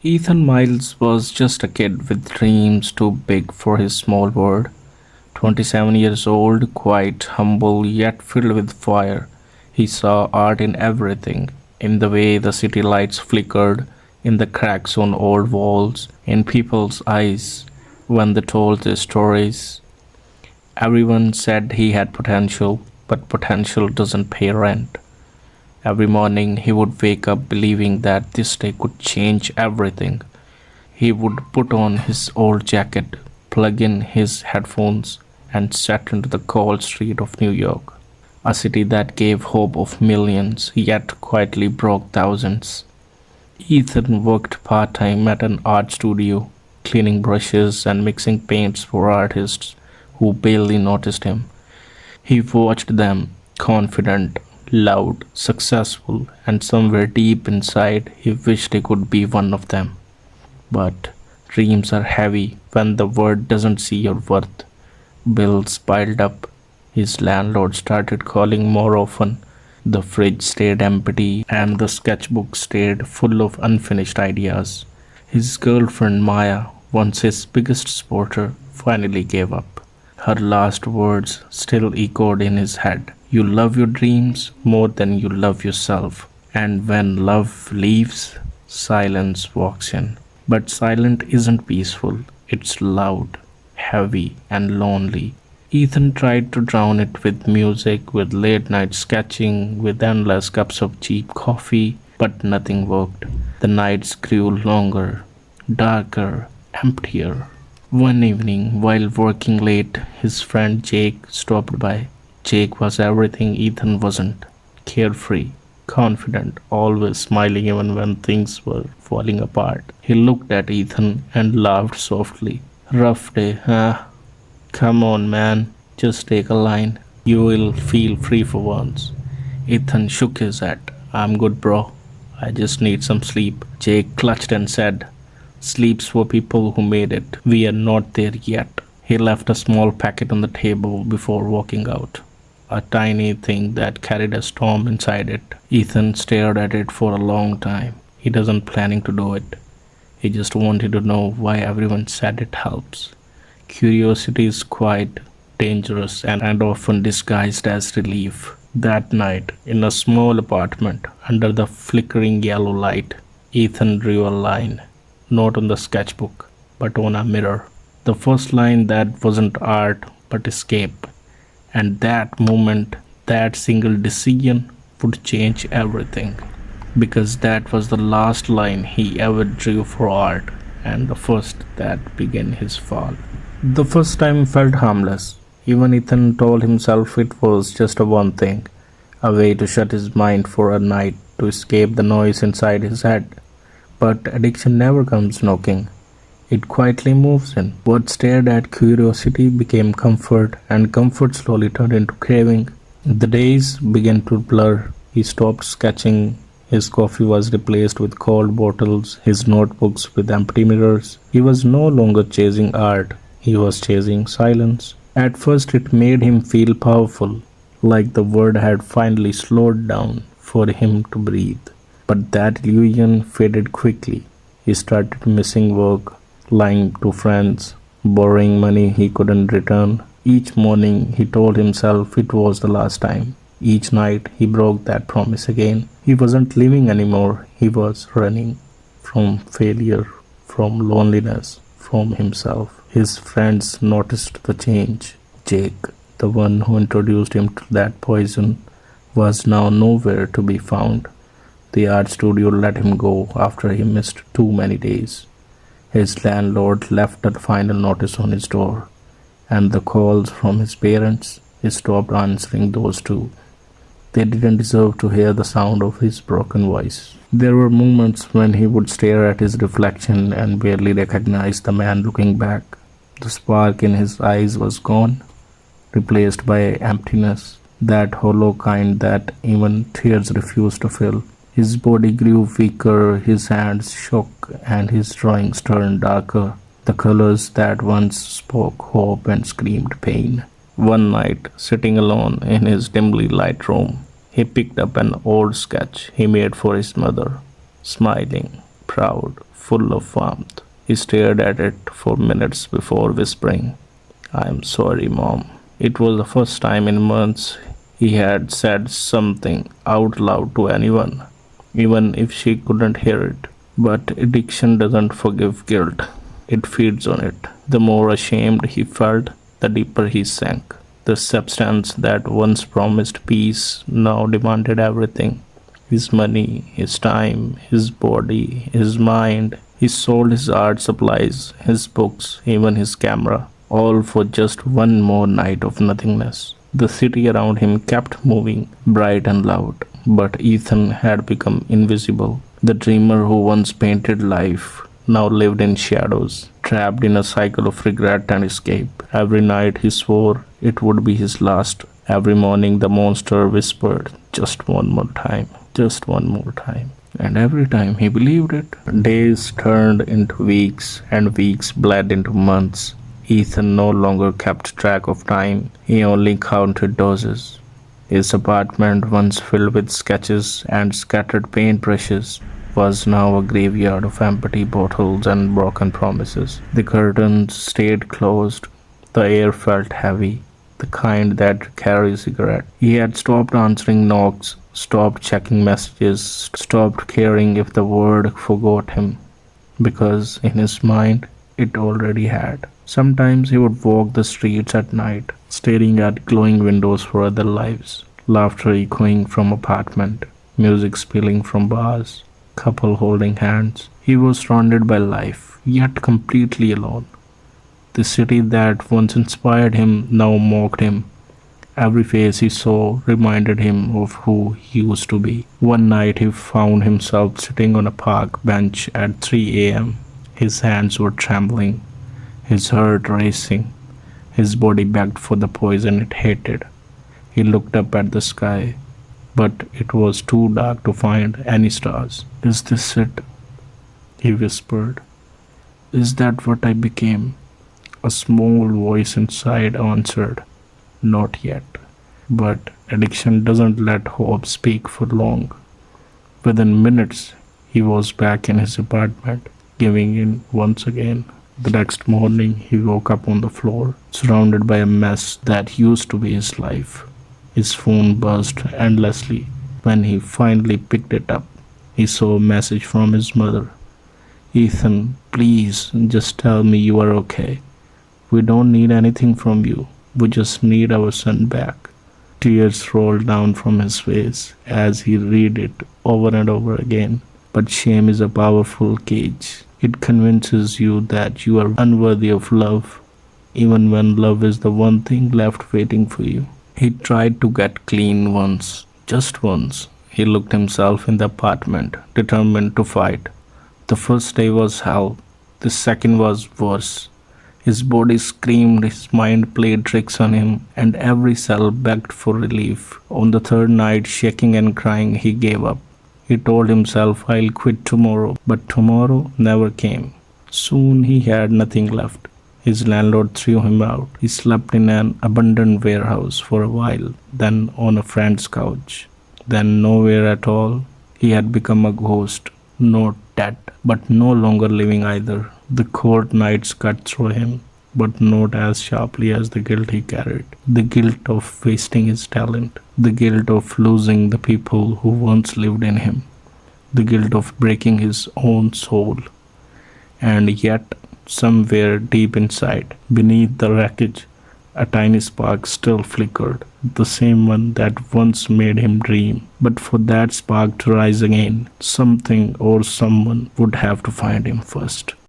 Ethan Miles was just a kid with dreams too big for his small world. 27 years old, quite humble yet filled with fire. He saw art in everything, in the way the city lights flickered, in the cracks on old walls, in people's eyes when they told their stories. Everyone said he had potential, but potential doesn't pay rent. Every morning he would wake up believing that this day could change everything. He would put on his old jacket, plug in his headphones, and set into the cold street of New York, a city that gave hope of millions yet quietly broke thousands. Ethan worked part time at an art studio, cleaning brushes and mixing paints for artists who barely noticed him. He watched them, confident, loud, successful, and somewhere deep inside he wished he could be one of them. But dreams are heavy when the world doesn't see your worth. Bills piled up. His landlord started calling more often. The fridge stayed empty and the sketchbook stayed full of unfinished ideas. His girlfriend Maya, once his biggest supporter, finally gave up. Her last words still echoed in his head. You love your dreams more than you love yourself. And when love leaves, silence walks in. But silence isn't peaceful, it's loud, heavy, and lonely. Ethan tried to drown it with music, with late night sketching, with endless cups of cheap coffee, but nothing worked. The nights grew longer, darker, emptier. One evening, while working late, his friend Jake stopped by. Jake was everything Ethan wasn't: carefree, confident, always smiling even when things were falling apart. He looked at Ethan and laughed softly. Rough day, huh? Come on, man, just take a line. You will feel free for once. Ethan shook his head. I'm good, bro. I just need some sleep. Jake clutched and said, Sleep's for people who made it. We are not there yet. He left a small packet on the table before walking out. A tiny thing that carried a storm inside it. Ethan stared at it for a long time. He wasn't planning to do it. He just wanted to know why everyone said it helps. Curiosity is quite dangerous and often disguised as relief. That night, in a small apartment under the flickering yellow light, Ethan drew a line, not on the sketchbook, but on a mirror. The first line that wasn't art but escape. And that moment, that single decision would change everything. Because that was the last line he ever drew for art, and the first that began his fall. The first time felt harmless. Even Ethan told himself it was just a one thing, a way to shut his mind for a night, to escape the noise inside his head. But addiction never comes knocking. It quietly moves in. What stared at curiosity became comfort, and comfort slowly turned into craving. The days began to blur. He stopped sketching. His coffee was replaced with cold bottles, his notebooks with empty mirrors. He was no longer chasing art, he was chasing silence. At first, it made him feel powerful, like the world had finally slowed down for him to breathe. But that illusion faded quickly. He started missing work, lying to friends, borrowing money he couldn't return. Each morning, he told himself it was the last time. Each night, he broke that promise again. He wasn't living anymore, he was running from failure, from loneliness, from himself. His friends noticed the change. Jake, the one who introduced him to that poison, was now nowhere to be found. The art studio let him go after he missed too many days. His landlord left a final notice on his door, and the calls from his parents, he stopped answering those too. They didn't deserve to hear the sound of his broken voice. There were moments when he would stare at his reflection and barely recognize the man looking back. The spark in his eyes was gone, replaced by emptiness, that hollow kind that even tears refused to fill. His body grew weaker, his hands shook, and his drawings turned darker. The colors that once spoke hope and screamed pain. One night, sitting alone in his dimly lit room, he picked up an old sketch he made for his mother, smiling, proud, full of warmth. He stared at it for minutes before whispering, I'm sorry, Mom. It was the first time in months he had said something out loud to anyone, even if she couldn't hear it. But addiction doesn't forgive guilt, it feeds on it. The more ashamed he felt, the deeper he sank. The substance that once promised peace now demanded everything, his money, his time, his body, his mind. He sold his art supplies, his books, even his camera, all for just one more night of nothingness. The city around him kept moving, bright and loud, but Ethan had become invisible. The dreamer who once painted life now lived in shadows, trapped in a cycle of regret and escape. Every night he swore it would be his last. Every morning the monster whispered, just one more time, just one more time. And every time he believed it, days turned into weeks, and weeks bled into months. Ethan no longer kept track of time, he only counted doses. His apartment, once filled with sketches and scattered paintbrushes, was now a graveyard of empty bottles and broken promises. The curtains stayed closed, the air felt heavy, the kind that carries regret. He had stopped answering knocks, stopped checking messages, stopped caring if the world forgot him, because in his mind it already had. Sometimes he would walk the streets at night, staring at glowing windows for other lives, laughter echoing from apartment, music spilling from bars, couple holding hands. He was surrounded by life, yet completely alone. The city that once inspired him now mocked him. Every face he saw reminded him of who he used to be. One night he found himself sitting on a park bench at 3 a.m. His hands were trembling, his heart racing, his body begged for the poison it hated. He looked up at the sky, but it was too dark to find any stars. Is this it? He whispered. Is that what I became? A small voice inside answered, not yet. But addiction doesn't let hope speak for long. Within minutes, he was back in his apartment, giving in once again. The next morning, he woke up on the floor, surrounded by a mess that used to be his life. His phone buzzed endlessly. When he finally picked it up, he saw a message from his mother. Ethan, please just tell me you are okay. We don't need anything from you. We just need our son back. Tears rolled down from his face as he read it over and over again. But shame is a powerful cage. It convinces you that you are unworthy of love, even when love is the one thing left waiting for you. He tried to get clean once, just once. He looked himself in the apartment, determined to fight. The first day was hell. The second was worse. His body screamed, his mind played tricks on him, and every cell begged for relief. On the third night, shaking and crying, he gave up. He told himself, I'll quit tomorrow, but tomorrow never came. Soon he had nothing left. His landlord threw him out. He slept in an abandoned warehouse for a while, then on a friend's couch, then nowhere at all. He had become a ghost, not dead, but no longer living either. The cold nights cut through him, but not as sharply as the guilt he carried. The guilt of wasting his talent, the guilt of losing the people who once lived in him, the guilt of breaking his own soul. And yet, somewhere deep inside, beneath the wreckage, a tiny spark still flickered, the same one that once made him dream. But for that spark to rise again, something or someone would have to find him first.